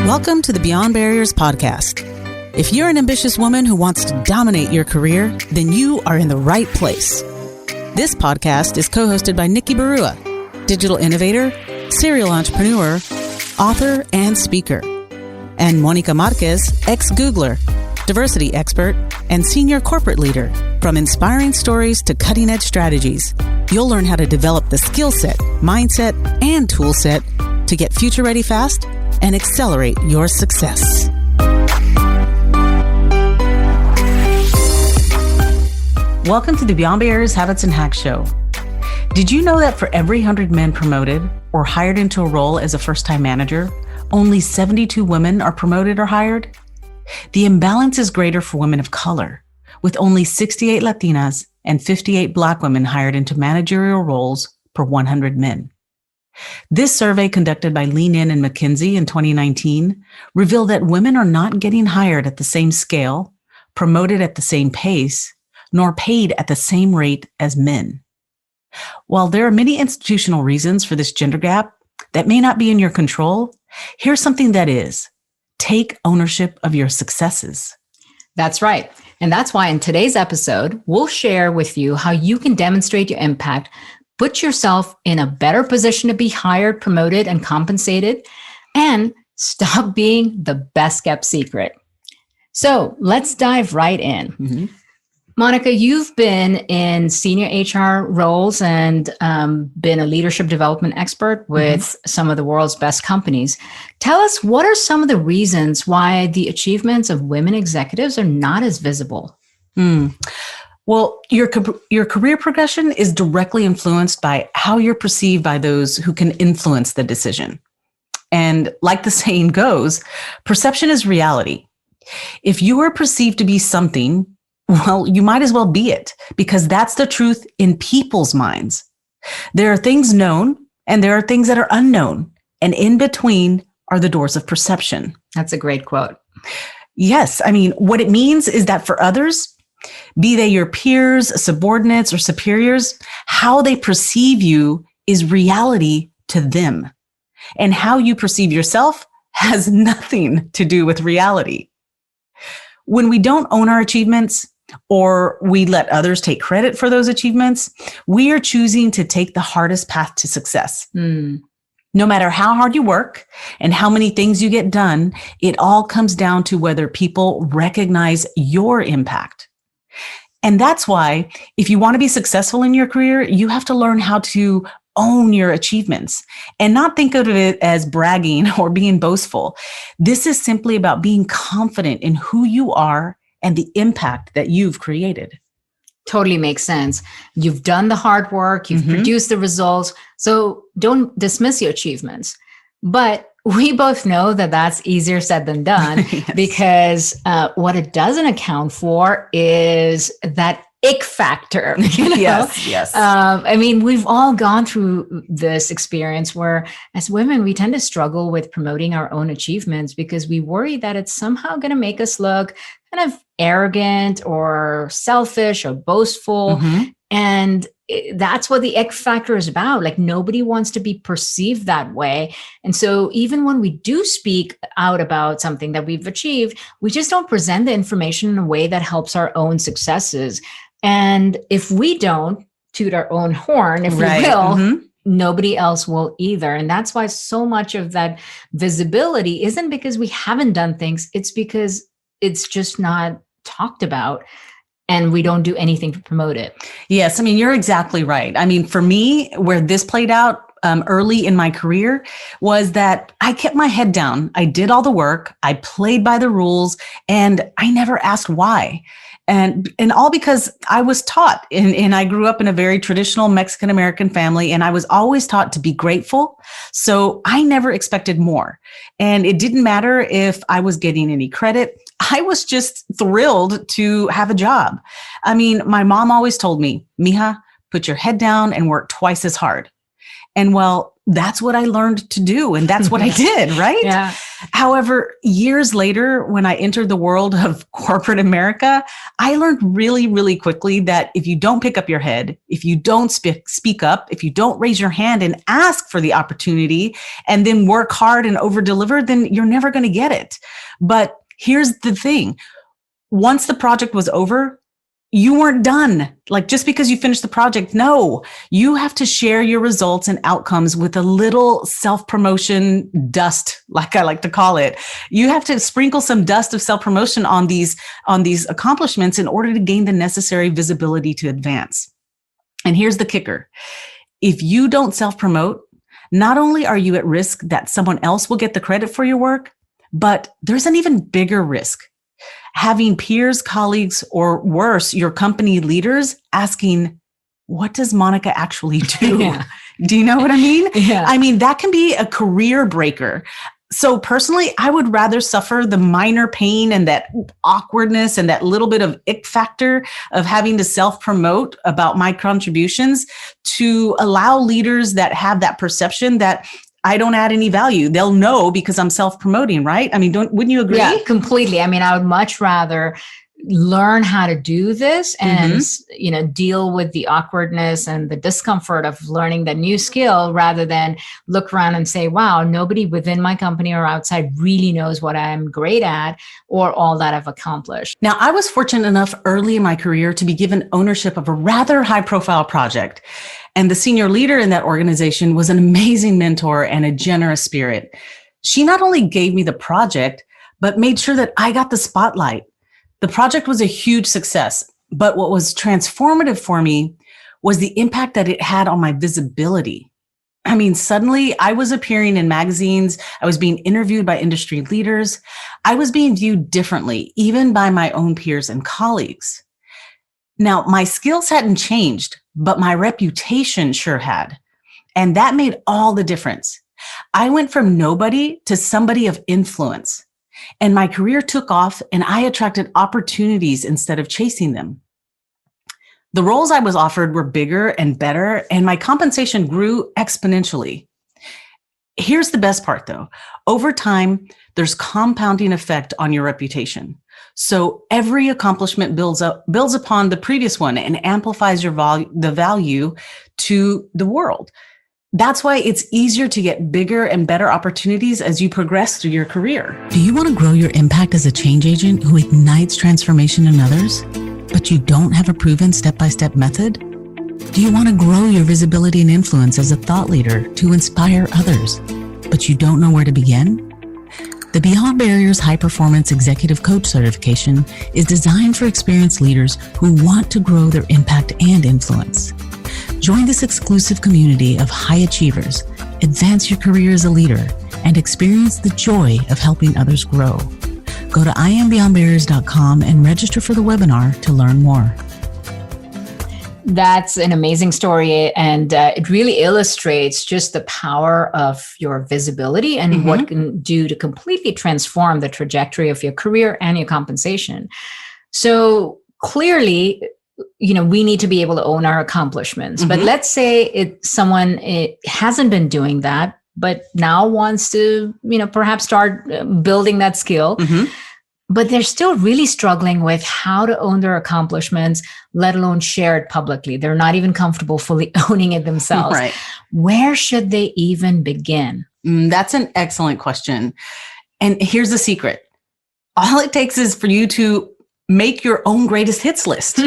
Welcome to the Beyond Barriers podcast. If you're an ambitious woman who wants to dominate your career, then you are in the right place. This podcast is co-hosted by Nikki Barua, digital innovator, serial entrepreneur, author, and speaker, and Monica Marquez, ex-Googler, diversity expert, and senior corporate leader. From inspiring stories to cutting-edge strategies, you'll learn how to develop the skill set, mindset, and tool set to get future-ready fast and accelerate your success. Welcome to the Beyond Barriers Habits and Hacks show. Did you know that for every 100 men promoted or hired into a role as a first-time manager, only 72 women are promoted or hired? The imbalance is greater for women of color, with only 68 Latinas and 58 Black women hired into managerial roles per 100 men. This survey, conducted by Lean In and McKinsey in 2019, revealed that women are not getting hired at the same scale, promoted at the same pace, nor paid at the same rate as men. While there are many institutional reasons for this gender gap that may not be in your control, here's something that is: take ownership of your successes. That's right. And that's why in today's episode, we'll share with you how you can demonstrate your impact, put yourself in a better position to be hired, promoted, and compensated, and stop being the best kept secret. So let's dive right in. Mm-hmm. Monica, you've been in senior HR roles and been a leadership development expert with some of the world's best companies. Tell us, what are some of the reasons why the achievements of women executives are not as visible? Well, your career progression is directly influenced by how you're perceived by those who can influence the decision. And like the saying goes, perception is reality. If you are perceived to be something, well, you might as well be it, because that's the truth in people's minds. There are things known and there are things that are unknown, and in between are the doors of perception. That's a great quote. Yes. I mean, what it means is that for others, be they your peers, subordinates, or superiors, how they perceive you is reality to them. And how you perceive yourself has nothing to do with reality. When we don't own our achievements, or we let others take credit for those achievements, we are choosing to take the hardest path to success. No matter how hard you work and how many things you get done, it all comes down to whether people recognize your impact. And that's why, if you want to be successful in your career, you have to learn how to own your achievements and not think of it as bragging or being boastful. This is simply about being confident in who you are and the impact that you've created. Totally makes sense. You've done the hard work, you've produced the results, so don't dismiss your achievements. But we both know that that's easier said than done. Yes. Because what it doesn't account for is that ick factor. Yes. I mean, we've all gone through this experience where, as women, we tend to struggle with promoting our own achievements because we worry that it's somehow going to make us look kind of arrogant or selfish or boastful. And that's what the ick factor is about. Like, nobody wants to be perceived that way. And so even when we do speak out about something that we've achieved, we just don't present the information in a way that helps our own successes. And if we don't toot our own horn, if we will, nobody else will either. And that's why so much of that visibility isn't because we haven't done things. It's because it's just not talked about. And we don't do anything to promote it. Yes. I mean, you're exactly right. I mean, for me, where this played out early in my career was that I kept my head down. I did all the work. I played by the rules, and I never asked why. And all because I was taught, and I grew up in a very traditional Mexican-American family, and I was always taught to be grateful. So I never expected more. And it didn't matter if I was getting any credit. I was just thrilled to have a job. I mean, my mom always told me, "Mija, put your head down and work twice as hard." And well, that's what I learned to do. And that's what I did, right? Yeah. However, years later, when I entered the world of corporate America, I learned really, really quickly that if you don't pick up your head, if you don't speak up, if you don't raise your hand and ask for the opportunity and then work hard and over deliver, then you're never going to get it. But here's the thing. Once the project was over, you weren't done. Like just because you finished the project, no, you have to share your results and outcomes with a little self-promotion dust, like I like to call it. You have to sprinkle some dust of self-promotion on these accomplishments in order to gain the necessary visibility to advance. And here's the kicker. If you don't self-promote, not only are you at risk that someone else will get the credit for your work, but there's an even bigger risk. Having peers, colleagues, or worse, your company leaders asking, what does Monica actually do? Yeah. Do you know what I mean? Yeah. I mean, that can be a career breaker. So personally, I would rather suffer the minor pain and that awkwardness and that little bit of ick factor of having to self-promote about my contributions to allow leaders that have that perception that I don't add any value. They'll know because I'm self-promoting, right? I mean, wouldn't you agree? Yeah, completely. I mean, I would much rather learn how to do this and, deal with the awkwardness and the discomfort of learning the new skill rather than look around and say, wow, nobody within my company or outside really knows what I'm great at or all that I've accomplished. Now, I was fortunate enough early in my career to be given ownership of a rather high-profile project. And the senior leader in that organization was an amazing mentor and a generous spirit. She not only gave me the project, but made sure that I got the spotlight. The project was a huge success, but what was transformative for me was the impact that it had on my visibility. I mean, suddenly I was appearing in magazines. I was being interviewed by industry leaders. I was being viewed differently, even by my own peers and colleagues. Now, my skills hadn't changed, but my reputation sure had. And that made all the difference. I went from nobody to somebody of influence. And my career took off and I attracted opportunities instead of chasing them. The roles I was offered were bigger and better, and my compensation grew exponentially. Here's the best part though. Over time, there's compounding effect on your reputation. So every accomplishment builds upon the previous one and amplifies the value to the world. That's why it's easier to get bigger and better opportunities as you progress through your career. Do you want to grow your impact as a change agent who ignites transformation in others, but you don't have a proven step-by-step method? Do you want to grow your visibility and influence as a thought leader to inspire others, but you don't know where to begin? The Beyond Barriers High Performance Executive Coach Certification is designed for experienced leaders who want to grow their impact and influence. Join this exclusive community of high achievers, advance your career as a leader, and experience the joy of helping others grow. Go to IamBeyondBarriers.com and register for the webinar to learn more. That's an amazing story. And it really illustrates just the power of your visibility and what it can do to completely transform the trajectory of your career and your compensation. So clearly, we need to be able to own our accomplishments. But let's say someone hasn't been doing that, but now wants to, perhaps start building that skill. But they're still really struggling with how to own their accomplishments, let alone share it publicly. They're not even comfortable fully owning it themselves. Right. Where should they even begin? That's an excellent question. And here's the secret. All it takes is for you to make your own greatest hits list.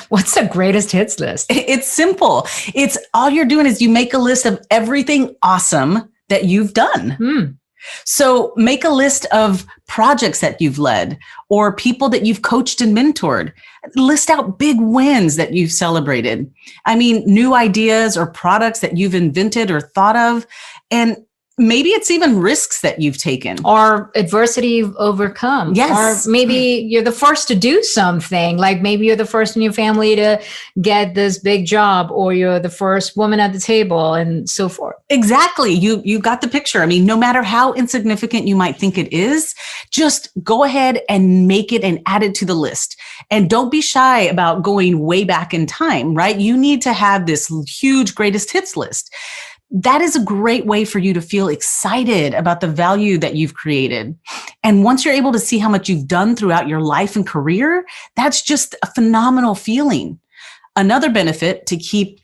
What's the greatest hits list? It's simple. It's all you're doing is you make a list of everything awesome that you've done. So make a list of projects that you've led or people that you've coached and mentored. List out big wins that you've celebrated. I mean, new ideas or products that you've invented or thought of. And maybe it's even risks that you've taken. Or adversity you've overcome. Yes. Or maybe you're the first to do something. Like maybe you're the first in your family to get this big job, or you're the first woman at the table and so forth. Exactly. You got the picture. I mean, no matter how insignificant you might think it is, just go ahead and make it and add it to the list. And don't be shy about going way back in time, right? You need to have this huge greatest hits list. that is a great way for you to feel excited about the value that you've created. And once you're able to see how much you've done throughout your life and career, that's just a phenomenal feeling. Another benefit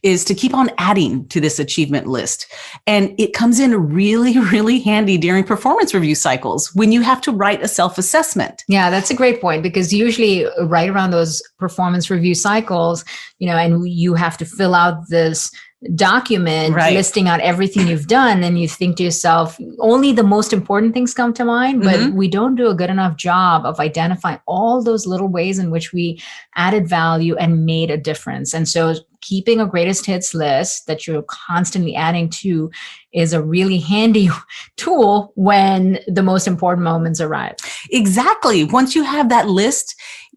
is to keep on adding to this achievement list. And it comes in really, really handy during performance review cycles when you have to write a self-assessment. Yeah, that's a great point, because usually right around those performance review cycles, and you have to fill out this document listing out everything you've done, and you think to yourself, only the most important things come to mind, but we don't do a good enough job of identifying all those little ways in which we added value and made a difference. And so keeping a greatest hits list that you're constantly adding to is a really handy tool when the most important moments arrive. Exactly. Once you have that list,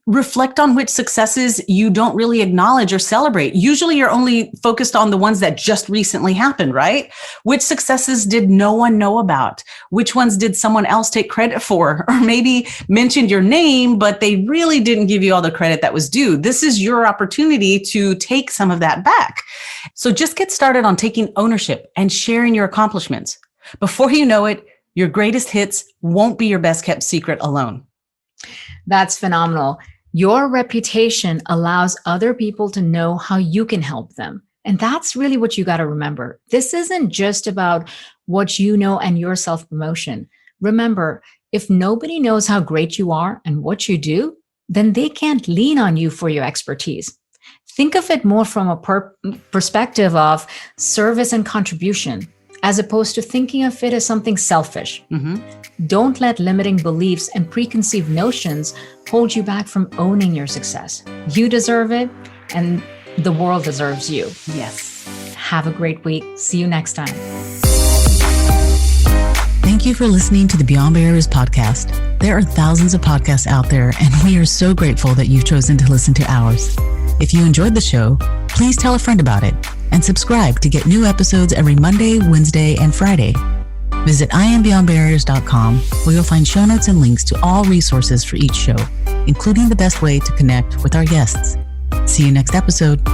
reflect on which successes you don't really acknowledge or celebrate. Usually you're only focused on the ones that just recently happened, right? Which successes did no one know about? Which ones did someone else take credit for? Or maybe mentioned your name, but they really didn't give you all the credit that was due. This is your opportunity to take some of that back. So just get started on taking ownership and sharing your accomplishments. Before you know it, your greatest hits won't be your best kept secret alone. That's phenomenal. Your reputation allows other people to know how you can help them. And that's really what you got to remember. This isn't just about what you know and your self-promotion. Remember, if nobody knows how great you are and what you do, then they can't lean on you for your expertise. Think of it more from a perspective of service and contribution, as opposed to thinking of it as something selfish. Don't let limiting beliefs and preconceived notions hold you back from owning your success. You deserve it, and the world deserves you. Yes. Have a great week. See you next time. Thank you for listening to the Beyond Barriers podcast. There are thousands of podcasts out there, and we are so grateful that you've chosen to listen to ours. If you enjoyed the show, please tell a friend about it and subscribe to get new episodes every Monday, Wednesday, and Friday. Visit IamBeyondBarriers.com, where you'll find show notes and links to all resources for each show, including the best way to connect with our guests. See you next episode.